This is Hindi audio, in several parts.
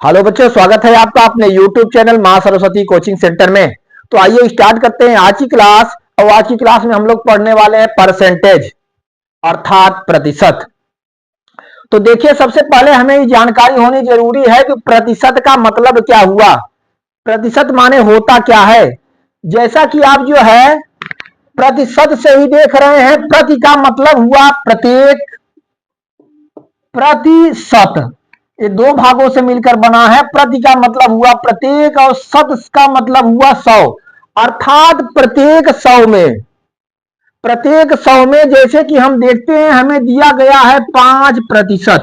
हेलो बच्चों, स्वागत है आपका अपने YouTube चैनल मां सरस्वती कोचिंग सेंटर में। तो आइए स्टार्ट करते हैं आज की क्लास। और आज की क्लास में हम लोग पढ़ने वाले हैं परसेंटेज अर्थात प्रतिशत। तो देखिए, सबसे पहले हमें ये जानकारी होनी जरूरी है कि प्रतिशत का मतलब क्या हुआ, प्रतिशत माने होता क्या है। जैसा कि आप जो है प्रतिशत से ही देख रहे हैं, प्रति का मतलब हुआ प्रत्येक, प्रतिशत ये दो भागों से मिलकर बना है। प्रति का मतलब हुआ प्रत्येक और शत का मतलब हुआ 100, अर्थात प्रत्येक 100 में जैसे कि हम देखते हैं हमें दिया गया है 5%।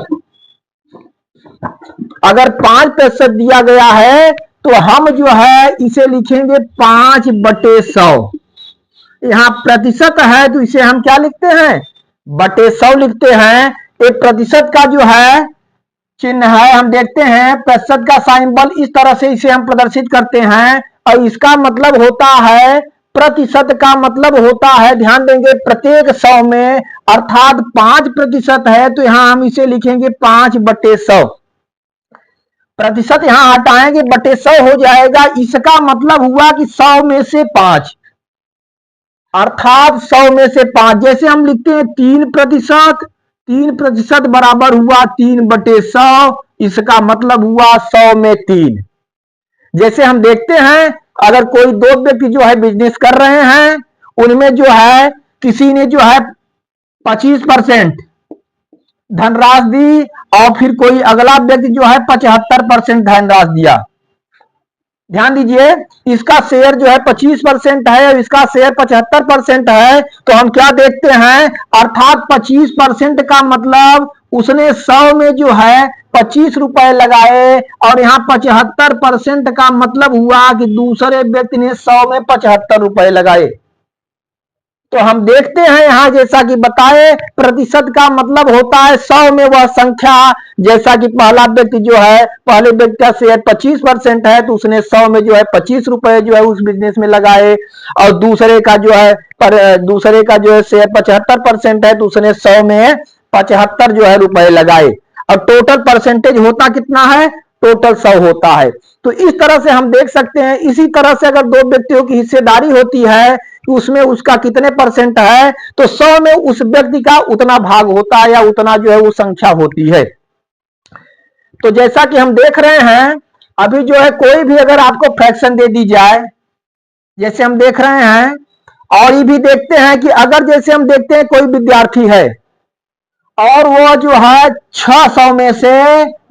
अगर 5% दिया गया है तो हम जो है इसे लिखेंगे 5/100। यहां प्रतिशत है तो इसे हम क्या लिखते हैं, बटे 100 लिखते हैं। एक प्रतिशत का जो है चिन्ह है, हम देखते हैं प्रतिशत का सिंबल इस तरह से इसे हम प्रदर्शित करते हैं और इसका मतलब होता है, प्रतिशत का मतलब होता है, ध्यान देंगे, प्रत्येक 100 में, अर्थात 5% है तो यहां हम इसे लिखेंगे 5/100। प्रतिशत यहां हटाएंगे, बटे 100 हो जाएगा। इसका मतलब हुआ कि 100 में से 5, अर्थात 100 में से 5। जैसे हम लिखते हैं 3%, 3% बराबर हुआ 3/100, इसका मतलब हुआ 100 में 3। जैसे हम देखते हैं अगर कोई दो व्यक्ति जो है बिजनेस कर रहे हैं, उनमें जो है किसी ने जो है 25% धनराशि दी और फिर कोई अगला व्यक्ति जो है 75% धनराशि दिया। ध्यान दीजिए, इसका शेयर जो है 25% है और इसका शेयर 75% है। तो हम क्या देखते हैं, अर्थात 25% का मतलब उसने 100 में जो है 25 रुपए लगाए और यहाँ 75% का मतलब हुआ कि दूसरे व्यक्ति ने 100 में 75 रुपए लगाए। तो हम देखते हैं यहां जैसा कि बताए, प्रतिशत का मतलब होता है 100 में वह संख्या। जैसा कि पहला व्यक्ति जो है, पहले व्यक्ति का शेयर 25% है तो उसने 100 में जो है 25 रुपए जो है उस बिजनेस में लगाए और दूसरे का जो है शेयर 75% है तो उसने 100 में 75 जो है रुपए लगाए और टोटल परसेंटेज होता कितना है, टोटल 100 होता है। तो इस तरह से हम देख सकते हैं। इसी तरह से अगर दो व्यक्तियों की हिस्सेदारी होती है कि उसमें उसका कितने परसेंट है, तो 100 में उस व्यक्ति का उतना भाग होता है या उतना जो है वो संख्या होती है। तो जैसा कि हम देख रहे हैं, अभी जो है कोई भी अगर आपको फ्रैक्शन दे दी जाए, जैसे हम देख रहे हैं, और ये भी देखते हैं कि अगर जैसे हम देखते हैं कोई विद्यार्थी है और वो जो है 600 में से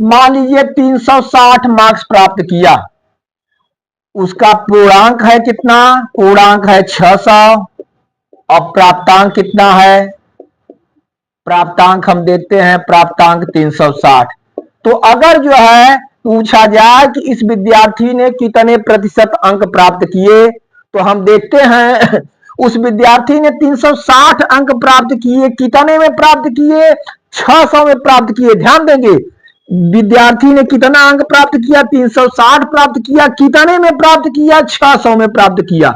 मान लीजिए 360 मार्क्स प्राप्त किया, उसका पूर्णांक है कितना, पूर्णांक है 600 और प्राप्तांक कितना है, प्राप्तांक हम देखते हैं प्राप्तांक 360। तो अगर जो है पूछा जाए कि इस विद्यार्थी ने कितने प्रतिशत अंक प्राप्त किए, तो हम देखते हैं उस विद्यार्थी ने 360 अंक प्राप्त किए। कितने में प्राप्त किए, 600 में प्राप्त किए। ध्यान देंगे, विद्यार्थी ने कितना अंक प्राप्त किया, 360 प्राप्त किया। कितने में प्राप्त किया, 600 में प्राप्त किया।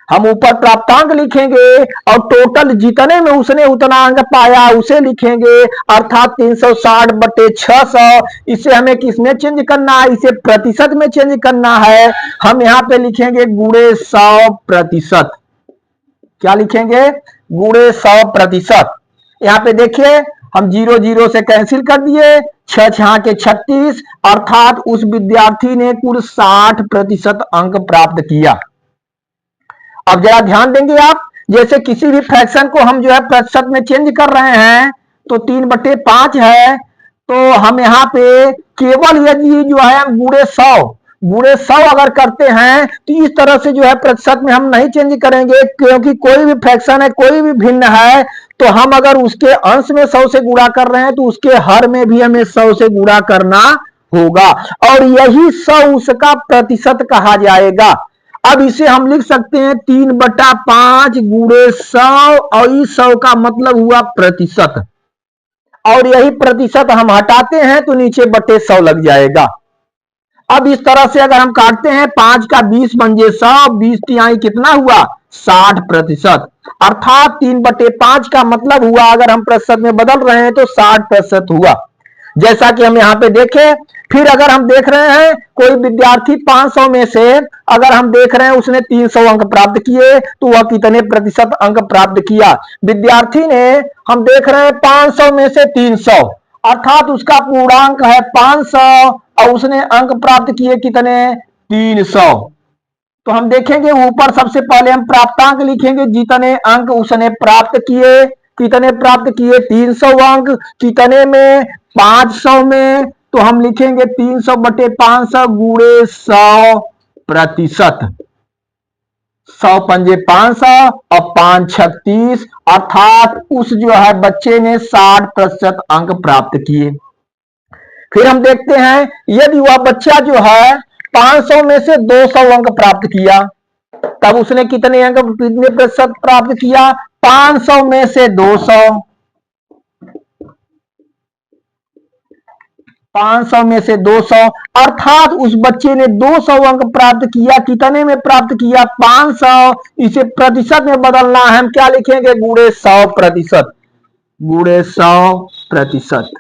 हम ऊपर प्राप्तांक लिखेंगे और टोटल जितने में उसने उतना अंक पाया उसे लिखेंगे, अर्थात 360/600। इसे हमें किसमें चेंज करना है, इसे प्रतिशत में चेंज करना है। हम यहां पे लिखेंगे गुणे 100%। क्या लिखेंगे, गुणे 100%। यहां पे देखिए हम 0 0 से कैंसिल कर दिए, 6 6 के 36, अर्थात उस विद्यार्थी ने कुल 60% अंक प्राप्त किया। अब जरा ध्यान देंगे आप, जैसे किसी भी फ्रैक्शन को हम जो है प्रतिशत में चेंज कर रहे हैं, तो 3/5 है, तो हम यहाँ पे केवल यदि जो है गुणे 100 अगर करते हैं तो इस तरह से जो है प्रतिशत में हम नहीं चेंज करेंगे, क्योंकि कोई भी फ्रैक्शन है, कोई भी भिन्न है, तो हम अगर उसके अंश में 100 से गुणा कर रहे हैं तो उसके हर में भी हमें 100 से गुणा करना होगा और यही 100 उसका प्रतिशत कहा जाएगा। अब इसे हम लिख सकते हैं 3/5 गुणे 100 और इस 100 का मतलब हुआ प्रतिशत, और यही प्रतिशत हम हटाते हैं तो नीचे बटे 100 लग जाएगा। अब इस तरह से अगर हम काटते हैं 5 का 20 पंजे 100, 20 तिहाई कितना हुआ, 60%, अर्थात 3/5 का मतलब हुआ, अगर हम प्रतिशत में बदल रहे हैं तो 60% हुआ। जैसा कि हम यहाँ पे देखें। फिर अगर हम देख रहे हैं कोई विद्यार्थी 500 में से अगर हम देख रहे हैं उसने 300 अंक प्राप्त किए तो वह कितने प्रतिशत अंक प्राप्त किया। विद्यार्थी ने हम देख रहे हैं 500 में से 300 अर्थात उसका पूर्णांक है 500 और उसने अंक प्राप्त किए कितने 300। तो हम देखेंगे ऊपर सबसे पहले हम प्राप्तांक लिखेंगे, जितने अंक उसने प्राप्त किए, कितने प्राप्त किए 300 अंक, कितने में 500 में, तो हम लिखेंगे 300 बटे 500 गुणे 100%। 100 पंजे 500 और 5 36 अर्थात उस जो है बच्चे ने 60% अंक प्राप्त किए। फिर हम देखते हैं यदि वह बच्चा जो है 500 में से 200 अंक प्राप्त किया तब उसने कितने अंक कितने प्रतिशत प्राप्त किया 500 में से 200, 500 में से 200 अर्थात उस बच्चे ने 200 अंक प्राप्त किया, कितने में प्राप्त किया 500। इसे प्रतिशत में बदलना है, हम क्या लिखेंगे गुणे 100%, गुणे 100%।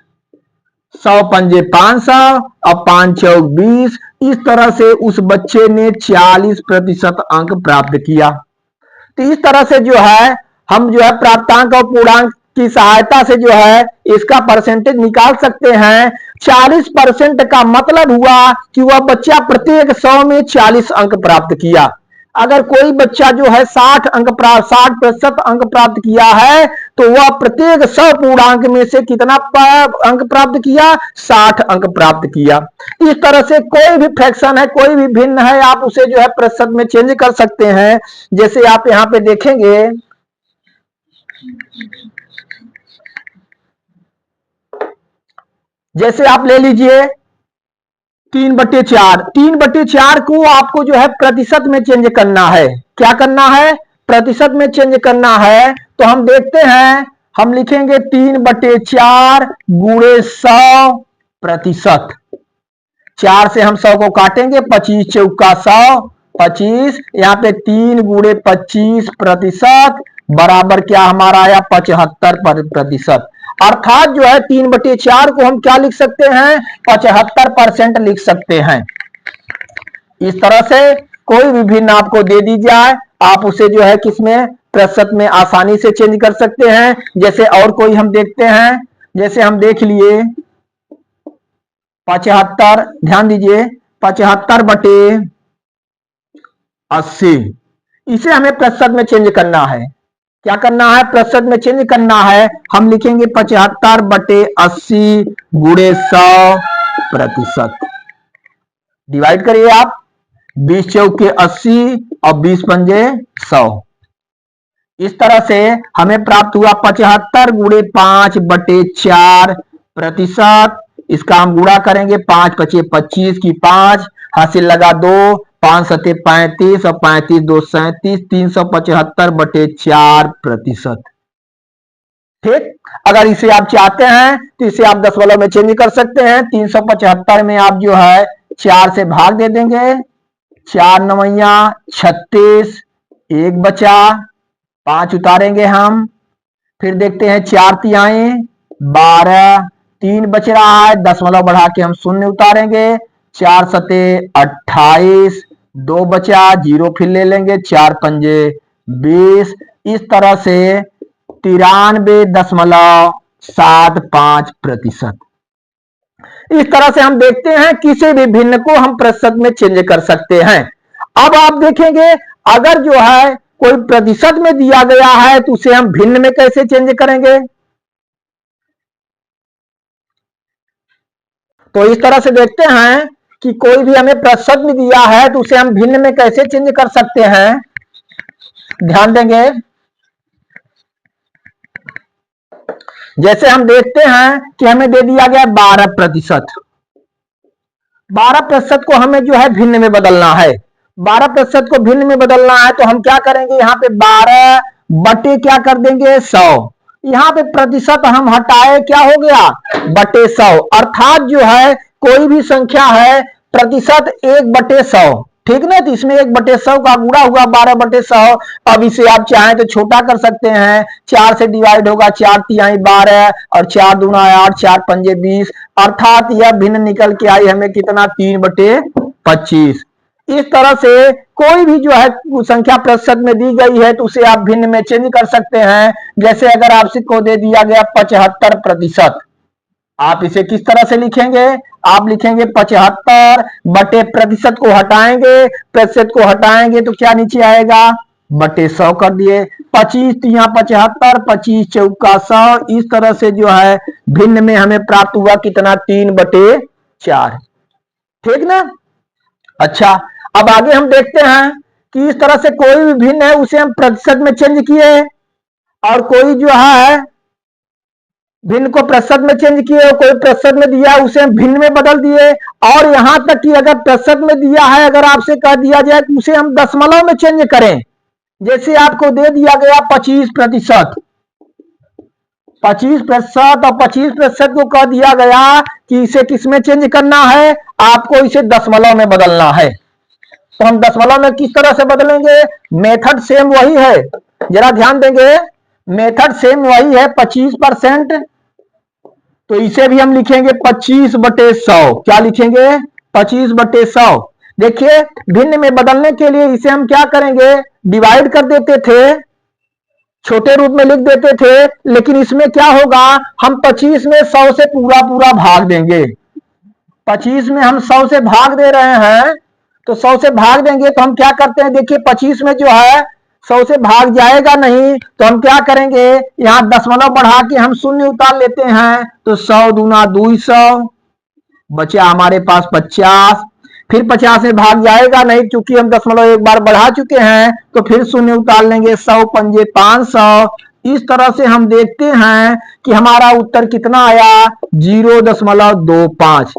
100 पंजे 500 और 5 चौक 20। इस तरह से उस बच्चे ने 40% अंक प्राप्त किया। तो इस तरह से जो है हम जो है प्राप्तांक और पूर्णांक की सहायता से जो है इसका परसेंटेज निकाल सकते हैं। 40% का मतलब हुआ कि वह बच्चा प्रत्येक 100 में 40 अंक प्राप्त किया। अगर कोई बच्चा जो है 60% अंक प्राप्त किया है तो वह प्रत्येक 100 पूर्णांक में से कितना अंक प्राप्त किया 60 अंक प्राप्त किया। इस तरह से कोई भी फ्रैक्शन है, कोई भी भिन्न है, आप उसे जो है प्रतिशत में चेंज कर सकते हैं। जैसे आप यहां पे देखेंगे जैसे आप ले लीजिए 3/4, 3/4 को आपको जो है प्रतिशत में चेंज करना है। क्या करना है प्रतिशत में चेंज करना है। तो हम देखते हैं हम लिखेंगे 3/4 गुणे 100%। 4 से हम 100 को काटेंगे 25 चौका 100, 25 यहाँ पे 3 गुणे 25% बराबर क्या हमारा आया 75%। अर्थात जो है 3/4 को हम क्या लिख सकते हैं 75% लिख सकते हैं। इस तरह से कोई भी भिन्न आपको दे दी जाए आप उसे जो है किसमें प्रतिशत में आसानी से चेंज कर सकते हैं। जैसे और कोई हम देखते हैं, जैसे हम देख लिए 75, ध्यान दीजिए 75/80, इसे हमें प्रतिशत में चेंज करना है। क्या करना है प्रतिशत में चेंज करना है। हम लिखेंगे 75/80 गुणे 100%। डिवाइड करिए आप 20 चौके 80 और 20 पंजे 100। इस तरह से हमें प्राप्त हुआ 75 गुणे 5/4%। इसका हम गुणा करेंगे 5 पचे 25 की 5 हासिल लगा 2, 5 सते 35 और 35 2 37, 375/4%। ठीक, अगर इसे आप चाहते हैं तो इसे आप दशमलव में चेंज कर सकते हैं। 375 में आप जो है 4 से भाग दे देंगे, 4 9 36, 1 बचा, 5 उतारेंगे हम। फिर देखते हैं 4 तिहाई 12, 3 बच रहा है, दशमलव बढ़ा के हम 0 उतारेंगे, 4 सते 28, 2 बचा, 0 फिर ले लेंगे, 4 पंजे 20। इस तरह से 93.75%। इस तरह से हम देखते हैं किसी भी भिन्न को हम प्रतिशत में चेंज कर सकते हैं। अब आप देखेंगे अगर जो है कोई प्रतिशत में दिया गया है तो उसे हम भिन्न में कैसे चेंज करेंगे। तो इस तरह से देखते हैं कि कोई भी हमें प्रतिशत में दिया है तो उसे हम भिन्न में कैसे चेंज कर सकते हैं। ध्यान देंगे जैसे हम देखते हैं कि हमें दे दिया गया 12%। 12% को हमें जो है भिन्न में बदलना है। 12% को भिन्न में बदलना है तो हम क्या करेंगे यहाँ पे 12 बटे क्या कर देंगे 100। यहाँ पे प्रतिशत हम हटाए क्या हो गया बटे 100। अर्थात जो है कोई भी संख्या है प्रतिशत 1/100। ठीक ना। तो इसमें 1/100 का गुणा हुआ 12/100। अब इसे आप चाहें तो छोटा कर सकते हैं, 4 से डिवाइड होगा, 4 तिहाई 12 और 4 दूना 8, 4 पंजे 20, अर्थात यह भिन्न निकल के आई हमें कितना, 3/25। इस तरह से कोई भी जो है संख्या प्रतिशत में दी गई है तो उसे आप भिन्न में चेंज कर सकते हैं। जैसे अगर आपसे को दे दिया गया 75%, आप इसे किस तरह से लिखेंगे, आप लिखेंगे 75 बटे प्रतिशत को हटाएंगे, प्रतिशत को हटाएंगे तो क्या नीचे आएगा, बटे 100 कर दिए। 25 तिया 75, 25 चौका 100। इस तरह से जो है भिन्न में हमें प्राप्त हुआ कितना, 3/4। ठीक ना। अच्छा, अब आगे हम देखते हैं कि इस तरह से कोई भी भिन्न है उसे हम प्रतिशत में चेंज किए, और कोई जो है भिन्न को प्रतिशत में चेंज किए, और कोई प्रतिशत में दिया उसे हम भिन्न में बदल दिए। और यहां तक कि अगर प्रतिशत में दिया है, अगर आपसे कह दिया जाए कि उसे हम दशमलव में चेंज करें, जैसे आपको दे दिया गया 25%, 25% और 25% को कह दिया गया कि इसे किसमें चेंज करना है, आपको इसे दशमलव में बदलना है। तो हम दशमलव में किस तरह से बदलेंगे, मेथड सेम वही है, जरा ध्यान देंगे, मेथड सेम वही है। 25%, तो इसे भी हम लिखेंगे 25/100। क्या लिखेंगे, 25/100। देखिए भिन्न में बदलने के लिए इसे हम क्या करेंगे, डिवाइड कर देते थे, छोटे रूप में लिख देते थे, लेकिन इसमें क्या होगा, हम 25 में 100 से पूरा पूरा भाग देंगे। 25 में हम 100 से भाग दे रहे हैं, तो 100 से भाग देंगे तो हम क्या करते हैं, देखिए 25 में जो है 100 से भाग जाएगा नहीं, तो हम क्या करेंगे, यहां दशमलव बढ़ा के हम शून्य उतार लेते हैं, तो 100 दूना 200, बचा हमारे पास 50। फिर 50 में भाग जाएगा नहीं, क्योंकि हम दशमलव एक बार बढ़ा चुके हैं, तो फिर शून्य उतार लेंगे, 100 पंजे 500। इस तरह से हम देखते हैं कि हमारा उत्तर कितना आया, 0.25।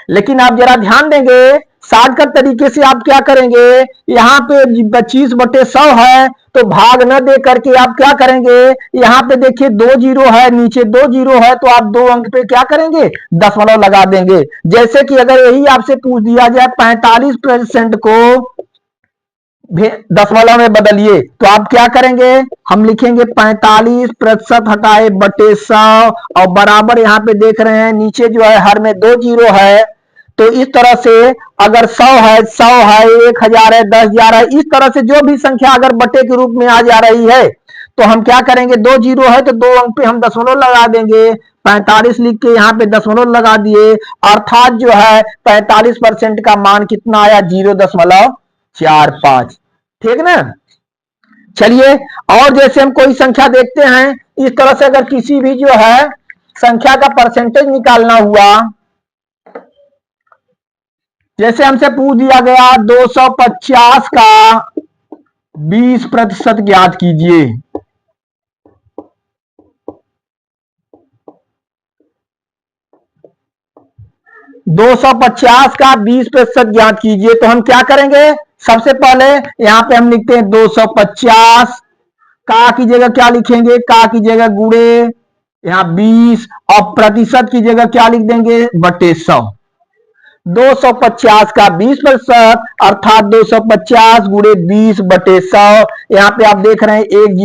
लेकिन आप जरा ध्यान देंगे, शॉर्टकट तरीके से आप क्या करेंगे, यहाँ पे 25/100 है, तो भाग न दे करके आप क्या करेंगे, यहाँ पे देखिए 2 जीरो है, नीचे 2 जीरो है, तो आप 2 अंक पे क्या करेंगे, दशमलव लगा देंगे। जैसे कि अगर यही आपसे पूछ दिया जाए 45% को दशमलव में बदलिए, तो आप क्या करेंगे, हम लिखेंगे 45% हटाए बटे 100, और बराबर यहाँ पे देख रहे हैं नीचे जो है हर में 2 जीरो है। तो इस तरह से अगर 100 है, 100 है, 1000 है, 10,000 है, इस तरह से जो भी संख्या अगर बटे के रूप में आ जा रही है, तो हम क्या करेंगे, 2 जीरो है तो 2 अंक पे हम दशमलव लगा देंगे, 45 लिख के यहाँ पे दशमलव लगा दिए, अर्थात जो है 45% का मान कितना आया, 0.45। ठीक ना। चलिए, और जैसे हम कोई संख्या देखते हैं, इस तरह से अगर किसी भी जो है संख्या का परसेंटेज निकालना हुआ, जैसे हमसे पूछ दिया गया 250 का 20% ज्ञात कीजिए। दो 250 का 20% ज्ञात कीजिए, तो हम क्या करेंगे, सबसे पहले यहां पे हम लिखते हैं 250, का की जगह क्या लिखेंगे, का की जगह गुणे यहाँ 20, और प्रतिशत की जगह क्या लिख देंगे, बटे 100। 250 का 20% अर्थात 250 गुणे 20/100। यहाँ पे आप देख रहे हैं एक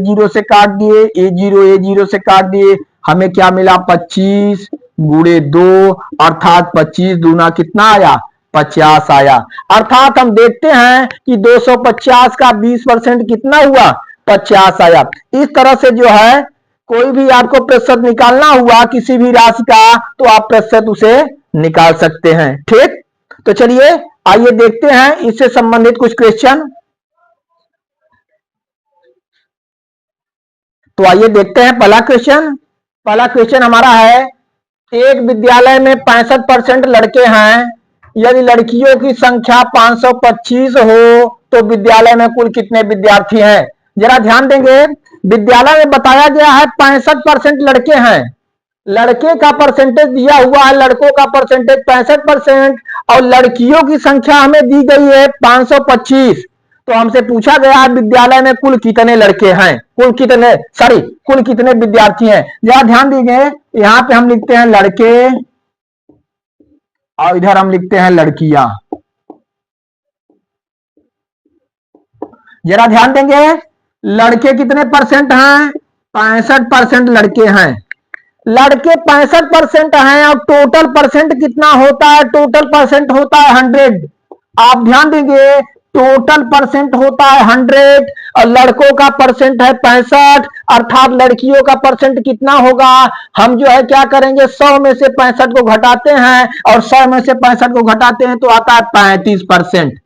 जीरो से काट दिए, एक जीरो से काट दिए, हमें क्या मिला, 25 गुणे 2, अर्थात 25 दूना कितना आया, 50 आया। अर्थात हम देखते हैं कि 250 का 20% कितना हुआ, 50 आया। इस तरह से जो है कोई भी आपको प्रतिशत निकालना हुआ किसी भी राशि का, तो आप प्रतिशत उसे निकाल सकते हैं। ठीक, तो चलिए आइए देखते हैं इससे संबंधित कुछ क्वेश्चन। तो आइए देखते हैं पहला क्वेश्चन। पहला क्वेश्चन हमारा है, एक विद्यालय में 65% लड़के हैं, यदि लड़कियों की संख्या 525 हो तो विद्यालय में कुल कितने विद्यार्थी हैं। जरा ध्यान देंगे, विद्यालय में बताया गया है 65% लड़के हैं, लड़के का परसेंटेज दिया हुआ है, लड़कों का परसेंटेज 65%, और लड़कियों की संख्या हमें दी गई है 525। तो हमसे पूछा गया है विद्यालय में कुल कितने लड़के हैं, कुल कितने विद्यार्थी हैं। जरा ध्यान दीजिए, यहां पे हम लिखते हैं लड़के और इधर हम लिखते हैं लड़कियां। जरा ध्यान देंगे, लड़के कितने परसेंट हैं? 65% लड़के हैं। लड़के 65% हैं और टोटल परसेंट कितना होता है? टोटल परसेंट होता है 100। आप ध्यान देंगे, टोटल परसेंट होता है 100 और लड़कों का परसेंट है 65, अर्थात लड़कियों का परसेंट कितना होगा? हम जो है क्या करेंगे, 100 में से 65 को घटाते हैं और 100 में से 65 को घटाते हैं तो आता है 35%।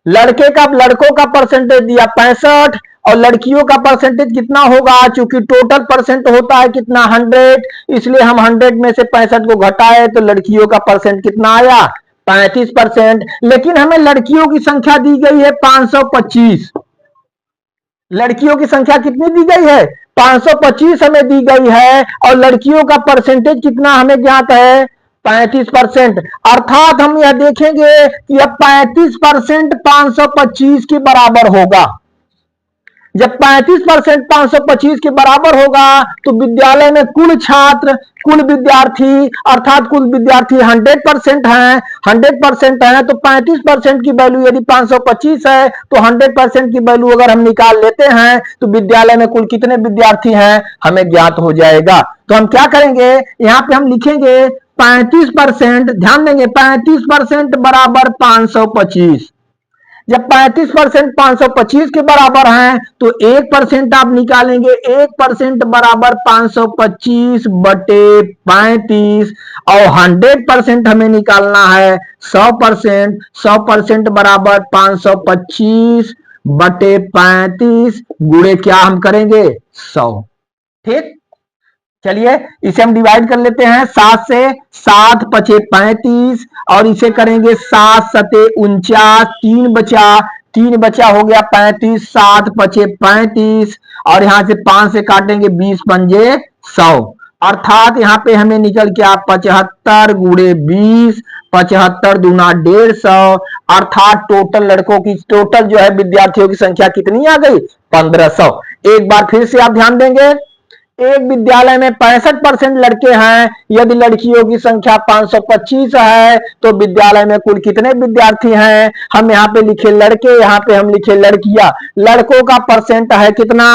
लड़कों का परसेंटेज दिया 65 और लड़कियों का परसेंटेज कितना होगा? चूंकि टोटल परसेंट होता है कितना? 100, इसलिए हम 100 में से 65 को घटाए तो लड़कियों का परसेंट कितना आया? 35%। लेकिन हमें लड़कियों की संख्या दी गई है 525। लड़कियों की संख्या कितनी दी गई है? 525 हमें दी गई है और लड़कियों का परसेंटेज कितना हमें ज्ञात है? 35%। अर्थात हम यह देखेंगे कि अब 35% 525 के बराबर होगा। जब 35% 525 के बराबर होगा तो विद्यालय में कुल छात्र, कुल विद्यार्थी, अर्थात कुल विद्यार्थी 100% हैं। 100% हैं तो 35% की वैल्यू यदि 525 है तो 100% की वैल्यू अगर हम निकाल लेते हैं तो विद्यालय में कुल कितने विद्यार्थी हैं हमें ज्ञात हो जाएगा। तो हम क्या करेंगे, यहां पे हम लिखेंगे 35%, ध्यान देंगे 35% बराबर 525। जब 35% 525 के बराबर है तो 1% आप निकालेंगे, 1% बराबर 525 बटे 35 और 100% हमें निकालना है 100%। 100% बराबर 525 बटे 35 गुणे क्या हम करेंगे? 100। ठीक, चलिए इसे हम डिवाइड कर लेते हैं। 7 से 7 पचे 35 और इसे करेंगे 7 सते 49, 3 बचा हो गया 35, 7 पचे 35 और यहां से 5 से काटेंगे 20 पंजे 100, अर्थात यहां पे हमें निकल के 75 गुणे 20, 75 दूना 150, अर्थात टोटल लड़कों की, टोटल जो है विद्यार्थियों की संख्या कितनी आ गई? 1500। एक बार फिर से आप ध्यान देंगे, एक विद्यालय में 65% लड़के हैं, यदि लड़कियों की संख्या 525 है तो विद्यालय में कुल कितने विद्यार्थी हैं? हम यहाँ पे लिखे लड़के, यहाँ पे हम लिखे लड़कियां। लड़कों का परसेंट है कितना?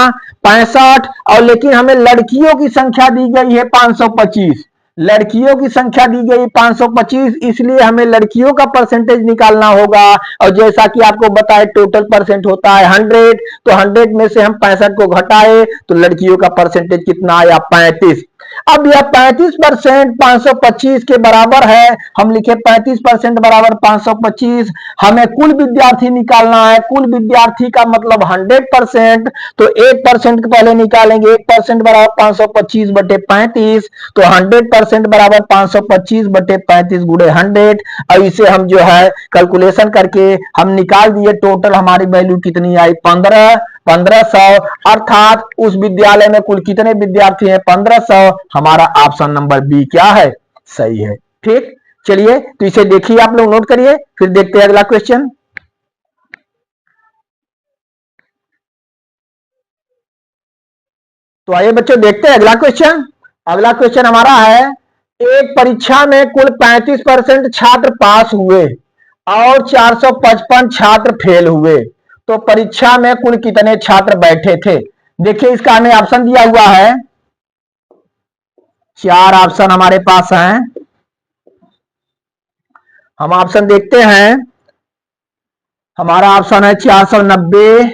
65 और लेकिन हमें लड़कियों की संख्या दी गई है 525। लड़कियों की संख्या दी गई 525, इसलिए हमें लड़कियों का परसेंटेज निकालना होगा और जैसा कि आपको बताए टोटल परसेंट होता है 100, तो 100 में से हम 65 को घटाए तो लड़कियों का परसेंटेज कितना आया? 35। अब यह 35% 525 के बराबर है, हम लिखे 35% बराबर 525। हमें कुल विद्यार्थी निकालना है, कुल विद्यार्थी का मतलब 100%, तो 1% पहले निकालेंगे, 1% बराबर 525 बटे 35, तो 100% बराबर 525 बटे 35 गुणे 100। अब इसे हम जो है कैलकुलेशन करके हम निकाल दिए, टोटल हमारी वैल्यू कितनी आई? 1500, अर्थात उस विद्यालय में कुल कितने विद्यार्थी हैं? 1500। हमारा ऑप्शन नंबर बी क्या है? सही है। ठीक, चलिए तो इसे देखिए, आप लोग नोट करिए, फिर देखते हैं अगला क्वेश्चन। तो आइए बच्चों देखते हैं अगला क्वेश्चन। अगला क्वेश्चन हमारा है, एक परीक्षा में कुल 35% छात्र पास हुए और 455 छात्र फेल हुए, तो परीक्षा में कुल कितने छात्र बैठे थे? देखिए इसका हमें ऑप्शन दिया हुआ है, 4 ऑप्शन हमारे पास हैं। हम ऑप्शन देखते हैं, हमारा ऑप्शन है 490,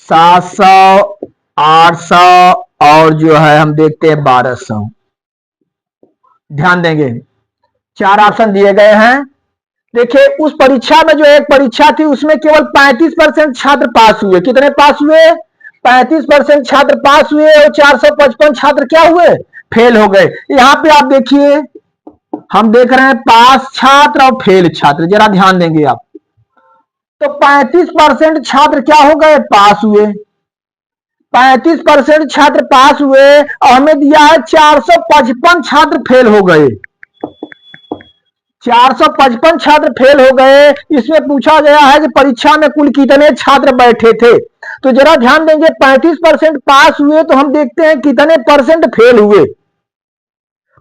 700, 800 और जो है हम देखते हैं 1200। ध्यान देंगे 4 ऑप्शन दिए गए हैं। देखिए उस परीक्षा में जो एक परीक्षा थी उसमें केवल 35% छात्र पास हुए। कितने पास हुए? 35% छात्र पास हुए और 455 छात्र क्या हुए? फेल हो गए। यहां पे आप देखिए, हम देख रहे हैं पास छात्र और फेल छात्र, जरा ध्यान देंगे आप। तो 35% छात्र क्या हो गए? पास हुए। 35% छात्र पास हुए और हमें दिया है 455 छात्र फेल हो गए। 455 छात्र फेल हो गए। इसमें पूछा गया है कि परीक्षा में कुल कितने छात्र बैठे थे। तो जरा ध्यान देंगे, 35% पास हुए तो हम देखते हैं कितने परसेंट फेल हुए।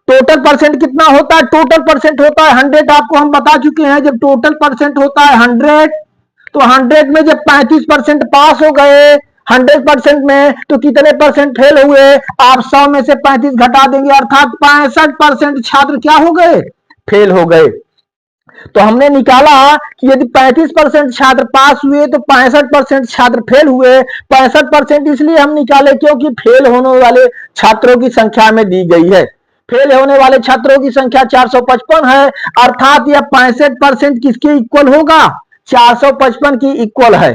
टोटल परसेंट कितना होता है? टोटल परसेंट होता है 100। आपको हम बता चुके हैं जब टोटल परसेंट होता है 100, तो 100 में जब 35% पास हो गए 100% में, तो कितने परसेंट फेल हुए? आप 100 में से 35 घटा देंगे, अर्थात 65% छात्र क्या हो गए? फेल हो गए। तो हमने निकाला कि यदि 35% छात्र पास हुए तो 65% छात्र फेल हुए। 65% इसलिए हम निकाले क्योंकि फेल होने वाले छात्रों की संख्या में दी गई है। फेल होने वाले छात्रों की संख्या 455 है, अर्थात यह 65% किसके इक्वल होगा? 455 की इक्वल है।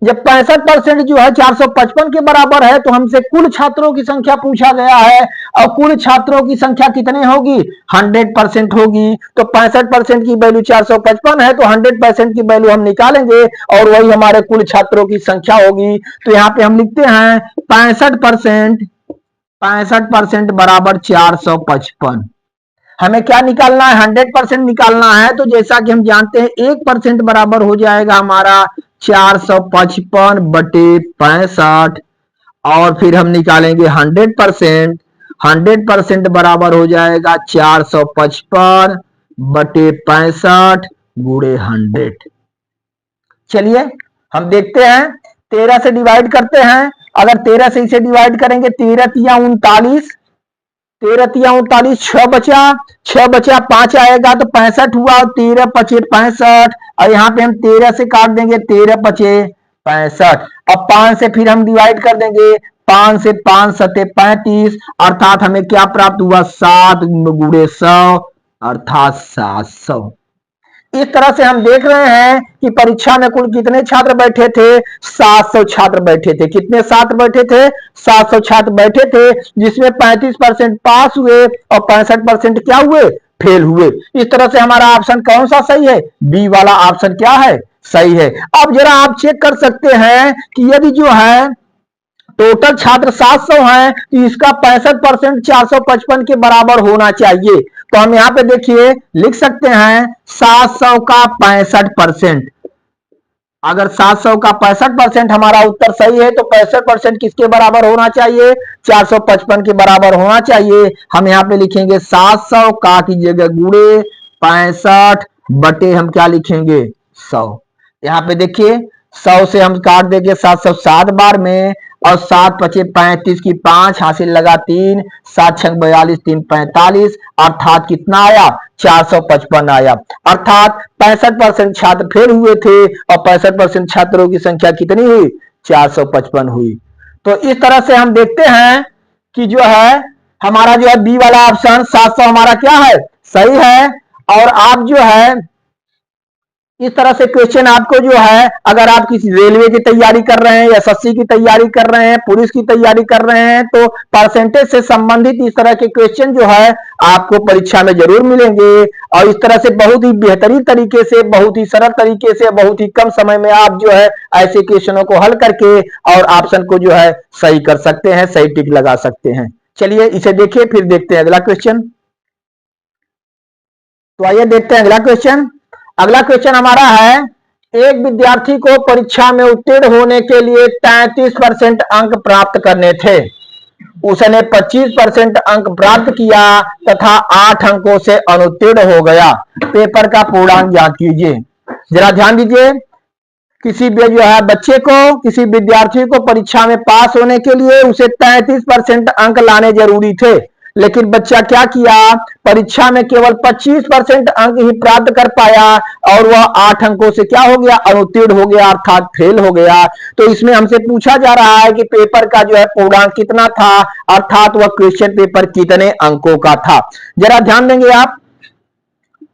जब 65% जो है 455 के बराबर है, तो हमसे कुल छात्रों की संख्या पूछा गया है, और कुल छात्रों की संख्या कितने होगी? 100% होगी। तो 65% की वैल्यू 455 है, तो 100% की वैल्यू हम निकालेंगे और वही हमारे कुल छात्रों की संख्या होगी। तो यहाँ पे हम लिखते हैं 65% बराबर 455। हमें क्या निकालना है? 100% निकालना है। तो जैसा कि हम जानते हैं 1% बराबर हो जाएगा हमारा 455 बटे 65, और फिर हम निकालेंगे 100%। 100% बराबर हो जाएगा 455 बटे 65 गुणे 100। चलिए हम देखते हैं, 13 से डिवाइड करते हैं। अगर 13 से इसे डिवाइड करेंगे, 13 तिया 39, 13 तिया 39, 6 बचा, 6 बचा 5 आएगा तो 65 हुआ, और 13 पचे 65, और यहाँ पे हम 13 से काट देंगे, 13 पचे 65। अब 5 से फिर हम डिवाइड कर देंगे, 5 से 5 सते 35, अर्थात हमें क्या प्राप्त हुआ? 7 गुणे 100, अर्थात 700। इस तरह से हम देख रहे हैं कि परीक्षा में कुल कितने छात्र बैठे थे? 700 छात्र बैठे थे। कितने छात्र बैठे थे? 700 छात्र बैठे थे, जिसमें 35% पास हुए और 65% क्या हुए? फेल हुए। इस तरह से हमारा ऑप्शन कौन सा सही है? बी वाला ऑप्शन क्या है? सही है। अब जरा आप चेक कर सकते हैं कि यदि जो है टोटल छात्र 700 हैं, तो इसका 65% 455 के बराबर होना चाहिए। तो हम यहां पे देखिए लिख सकते हैं 700 का 65%। अगर 700 का 65% हमारा उत्तर सही है, तो 65% किसके बराबर होना चाहिए? 455 के बराबर होना चाहिए। हम यहाँ पे लिखेंगे 700 का की जगह गुणे 65 बटे हम क्या लिखेंगे? 100। यहाँ पे देखिए 100 से हम काट देंगे 700 7 बार में, और 7 पचे 35 की 5 हासिल लगा 3, 7 छंग 42, 3 45, अर्थात कितना आया? 455 आया। अर्थात 65% छात्र फेल हुए थे और 65% छात्रों की संख्या कितनी हुई? 455 हुई। तो इस तरह से हम देखते हैं कि जो है हमारा जो है बी वाला ऑप्शन 700 हमारा क्या है? सही है। और आप जो है इस तरह से क्वेश्चन आपको जो है, अगर आप किसी रेलवे की तैयारी कर रहे हैं, एसएससी की तैयारी कर रहे हैं, पुलिस की तैयारी कर रहे हैं, तो परसेंटेज से संबंधित इस तरह के क्वेश्चन जो है आपको परीक्षा में जरूर मिलेंगे। और इस तरह से बहुत ही बेहतरीन तरीके से, बहुत ही सरल तरीके से, बहुत ही कम समय में आप जो है ऐसे क्वेश्चनों को हल करके और ऑप्शन को जो है सही कर सकते हैं, सही टिक लगा सकते हैं। चलिए इसे देखिए, फिर देखते हैं अगला क्वेश्चन। तो आइए देखते हैं अगला क्वेश्चन। अगला क्वेश्चन हमारा है, एक विद्यार्थी को परीक्षा में उत्तीर्ण होने के लिए 33% अंक प्राप्त करने थे। उसने 25% अंक प्राप्त किया तथा 8 अंकों से अनुत्तीर्ण हो गया। पेपर का पूर्णांक ज्ञात कीजिए। जरा ध्यान दीजिए, किसी भी जो है बच्चे को, किसी विद्यार्थी को परीक्षा में पास होने के लिए उसे 33% अंक लाने जरूरी थे, लेकिन बच्चा क्या किया? परीक्षा में केवल 25% अंक ही प्राप्त कर पाया, और वह 8 अंकों से क्या हो गया? अनुत्तीर्ण हो गया, अर्थात फेल हो गया। तो इसमें हमसे पूछा जा रहा है कि पेपर का जो है पूर्णांक कितना था, अर्थात वह क्वेश्चन पेपर कितने अंकों का था। जरा ध्यान देंगे आप,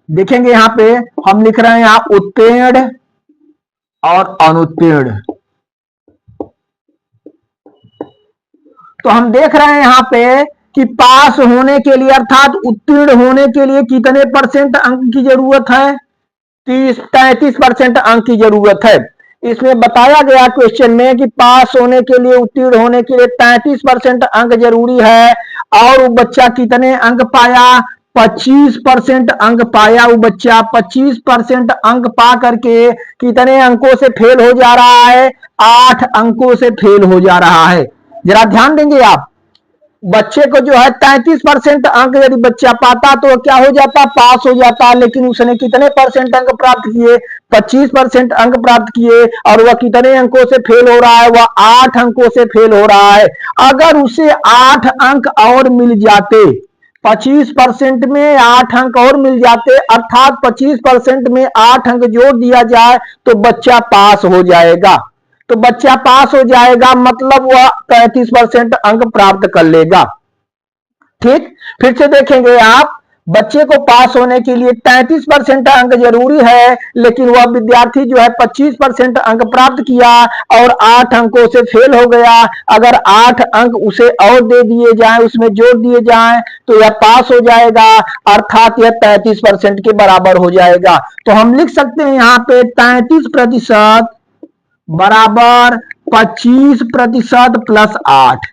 देखेंगे यहां पे हम लिख रहे हैं यहां उत्तीर्ण और अनुत्तीर्ण। तो हम देख रहे हैं यहां पे कि पास होने के लिए अर्थात उत्तीर्ण होने के लिए कितने परसेंट अंक की जरूरत है? 33% अंक की जरूरत है। इसमें बताया गया क्वेश्चन में कि पास होने के लिए, उत्तीर्ण होने के लिए 33% अंक जरूरी है, और वो बच्चा कितने अंक पाया? 25% अंक पाया। वो बच्चा 25% अंक पा करके कितने अंकों से फेल हो जा रहा है? 8 अंकों से फेल हो जा रहा है। जरा ध्यान देंगे आप, बच्चे को जो है 33% अंक यदि बच्चा पाता तो क्या हो जाता, पास हो जाता। लेकिन उसने कितने परसेंट अंक प्राप्त किए, 25% अंक प्राप्त किए, और वह कितने अंकों से फेल हो रहा है, वह 8 अंकों से फेल हो रहा है। अगर उसे 8 अंक और मिल जाते, 25% में 8 अंक और मिल जाते, अर्थात 25% में 8 अंक जोड़ दिया जाए तो बच्चा पास हो जाएगा। तो बच्चा पास हो जाएगा मतलब वह 33% अंक प्राप्त कर लेगा। ठीक, फिर से देखेंगे आप, बच्चे को पास होने के लिए 33% अंक जरूरी है, लेकिन वह विद्यार्थी जो है 25% अंक प्राप्त किया और 8 अंकों से फेल हो गया। अगर 8 अंक उसे और दे दिए जाएं, उसमें जोड़ दिए जाएं तो यह पास हो जाएगा, अर्थात यह 33% के बराबर हो जाएगा। तो हम लिख सकते हैं यहाँ पे 33% बराबर 25% प्लस 8।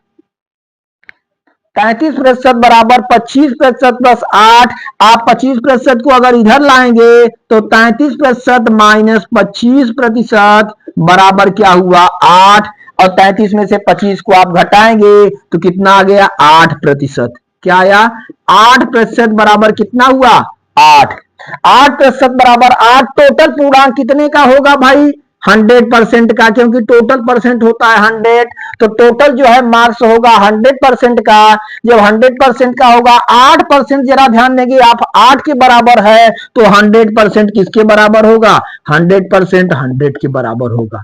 33% बराबर 25% प्लस 8। आप 25% को अगर इधर लाएंगे तो 33% माइनस 25% बराबर क्या हुआ, 8। और 33 में से 25 को आप घटाएंगे तो कितना आ गया, 8%। क्या आया, 8% बराबर कितना हुआ, 8। 8% बराबर 8। टोटल पूर्णांक कितने का होगा भाई, 100% का, क्योंकि टोटल परसेंट होता है 100। तो टोटल जो है मार्क्स होगा 100% का। जब 100% का होगा, 8%, जरा ध्यान देंगे आप, 8 के बराबर है तो 100% किसके बराबर होगा, 100% 100 के बराबर होगा।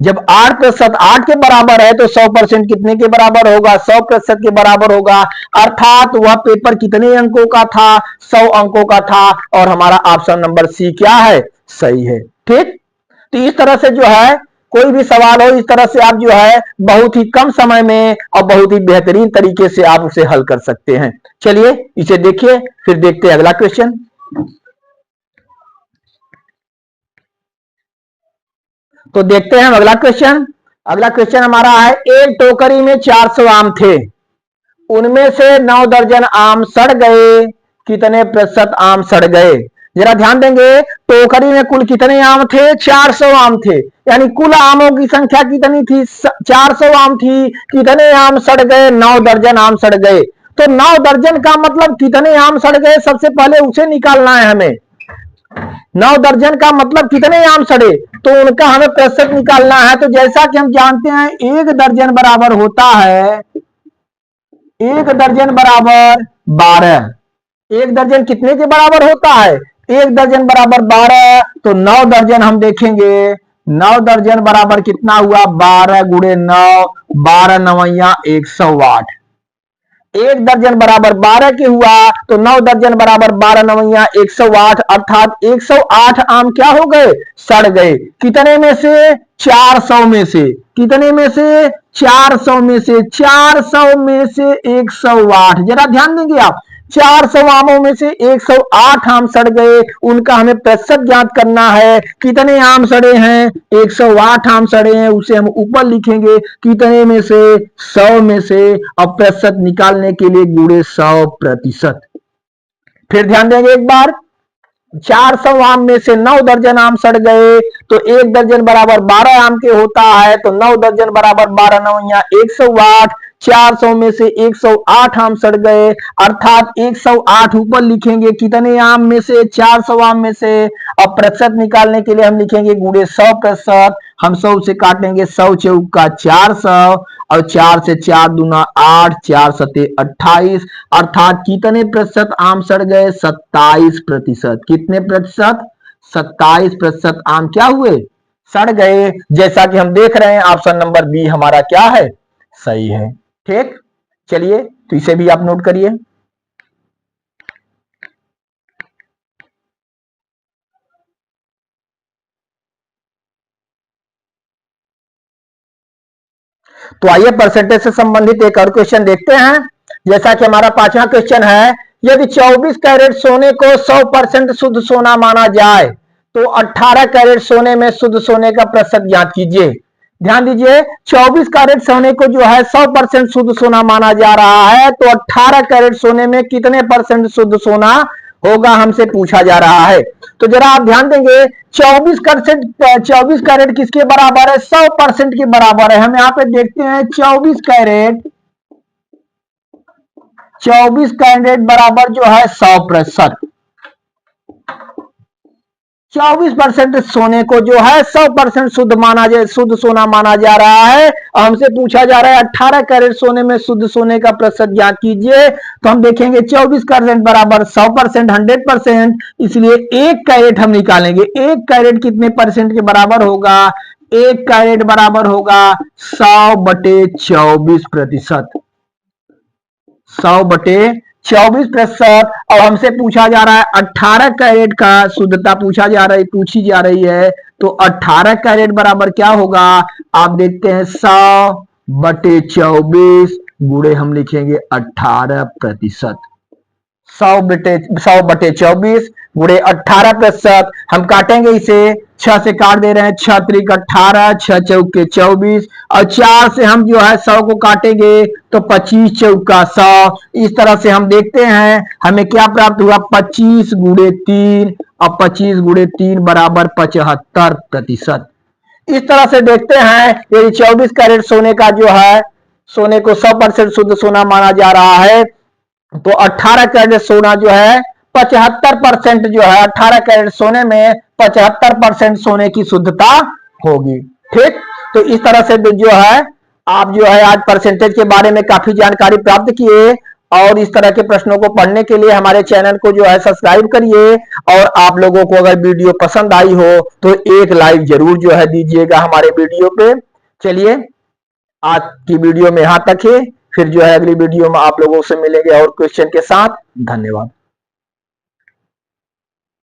जब 8% 8 के बराबर है तो 100% कितने के बराबर होगा, 100% के बराबर होगा। अर्थात वह पेपर कितने अंकों का था, 100 अंकों का था, और हमारा ऑप्शन नंबर सी क्या है, सही है। ठीक, तो इस तरह से जो है कोई भी सवाल हो, इस तरह से आप जो है बहुत ही कम समय में और बहुत ही बेहतरीन तरीके से आप उसे हल कर सकते हैं। चलिए इसे देखिए, फिर देखते हैं अगला क्वेश्चन। तो देखते हैं अगला क्वेश्चन। अगला क्वेश्चन हमारा है, एक टोकरी में 400 आम थे, उनमें से 9 दर्जन आम सड़ गए, कितने प्रतिशत आम सड़ गए। जरा ध्यान देंगे, टोकरी में कुल कितने आम थे, 400 आम थे, यानी कुल आमों की संख्या कितनी थी, 400 आम थी। कितने आम सड़ गए, 9 दर्जन आम सड़ गए। तो 9 दर्जन का मतलब कितने आम सड़ गए, सबसे पहले उसे निकालना है हमें। 9 दर्जन का मतलब कितने आम सड़े, तो उनका हमें प्रतिशत निकालना है। तो जैसा कि हम जानते हैं, एक दर्जन बराबर होता है, एक दर्जन बराबर 12। एक दर्जन कितने के बराबर होता है, एक दर्जन बराबर 12। तो 9 दर्जन हम देखेंगे, 9 दर्जन बराबर कितना हुआ, 12 गुणे 9, 12 नवैया 108। एक दर्जन बराबर 12 के हुआ, तो 9 दर्जन बराबर 12 नवैया 108, अर्थात 108 आम क्या हो गए, सड़ गए। कितने में से, 400 में से। कितने में से, 400 में से। 400 में से 108, जरा ध्यान देंगे आप, 400 आमों में से 108 आम सड़ गए, उनका हमें प्रतिशत ज्ञात करना है। कितने आम सड़े हैं, 108 आम सड़े हैं, उसे हम ऊपर लिखेंगे कितने में से, 100 में से, और प्रतिशत निकालने के लिए गुणे 100%। फिर ध्यान देंगे एक बार, 400 आम में से 9 दर्जन आम सड़ गए, तो एक दर्जन बराबर 12 आम के होता है, तो 9 दर्जन बराबर 12 नवैया 108। 400 में से 108 आम सड़ गए, अर्थात 108 ऊपर लिखेंगे कितने आम में से, 400 आम में से, और प्रतिशत निकालने के लिए हम लिखेंगे गुणे 100%। हम 100 से काटेंगे, 100 चौका 400, और 4 से 4 दूना 8, 4 सते 28, अर्थात कितने प्रतिशत आम सड़ गए, 27%। कितने प्रतिशत, 27% आम क्या हुए, सड़ गए। जैसा कि हम देख रहे हैं ऑप्शन नंबर बी हमारा क्या है, सही है। ठीक, चलिए तो इसे भी आप नोट करिए। तो आइए परसेंटेज से संबंधित एक और क्वेश्चन देखते हैं। जैसा कि हमारा 5वां क्वेश्चन है, यदि 24 कैरेट सोने को 100% शुद्ध सोना माना जाए तो 18 कैरेट सोने में शुद्ध सोने का प्रतिशत ज्ञात कीजिए। ध्यान दीजिए, 24 कैरेट सोने को जो है 100% शुद्ध सोना माना जा रहा है, तो 18 कैरेट सोने में कितने परसेंट शुद्ध सोना होगा, हमसे पूछा जा रहा है। तो जरा आप ध्यान देंगे, 24 कैरेट किसके बराबर है, 100% के बराबर है। हम यहाँ पे देखते हैं 24 कैरेट 24 कैरेट बराबर जो है 100%। 24% सोने को जो है 100% शुद्ध सोना माना जा रहा है। और हमसे पूछा जा रहा है 18 कैरेट सोने में शुद्ध सोने का प्रतिशत ज्ञात कीजिए। तो हम देखेंगे 24 कैरेट बराबर 100%, 100%, इसलिए 1 कैरेट हम निकालेंगे। 1 कैरेट कितने परसेंट के बराबर होगा? 1 कैरेट बराबर होगा 100/24%। 100/24%। और हमसे पूछा जा रहा है 18 कैरेट का शुद्धता पूछी जा रही है। तो 18 कैरेट बराबर क्या होगा? आप देखते हैं 100/24 गुणे हम लिखेंगे 18%। 100/24 गुणे 18%। हम काटेंगे इसे, 6 से काट दे रहे हैं, 6 त्रिक 18, 6 चौके 24, और 4 से हम जो है 100 को काटेंगे तो 25 चौका 100। इस तरह से हम देखते हैं हमें क्या प्राप्त हुआ? 25 गुणे 3, और 25 गुणे 3 बराबर 75%। इस तरह से देखते हैं यदि 24 कैरेट सोने का जो है, सोने को 100% शुद्ध सोना माना जा रहा है, तो 18 कैरेट सोना जो है 75% जो है, 18 कैरेट सोने में 75% सोने की शुद्धता होगी। ठीक, तो इस तरह से जो है आप जो है आज परसेंटेज के बारे में काफी जानकारी प्राप्त किए। और इस तरह के प्रश्नों को पढ़ने के लिए हमारे चैनल को जो है सब्सक्राइब करिए। और आप लोगों को अगर वीडियो पसंद आई हो तो एक लाइक जरूर जो है दीजिएगा हमारे वीडियो पे। चलिए आज की वीडियो में यहां तक है, फिर जो है अगली वीडियो में आप लोगों से मिलेंगे और क्वेश्चन के साथ। धन्यवाद।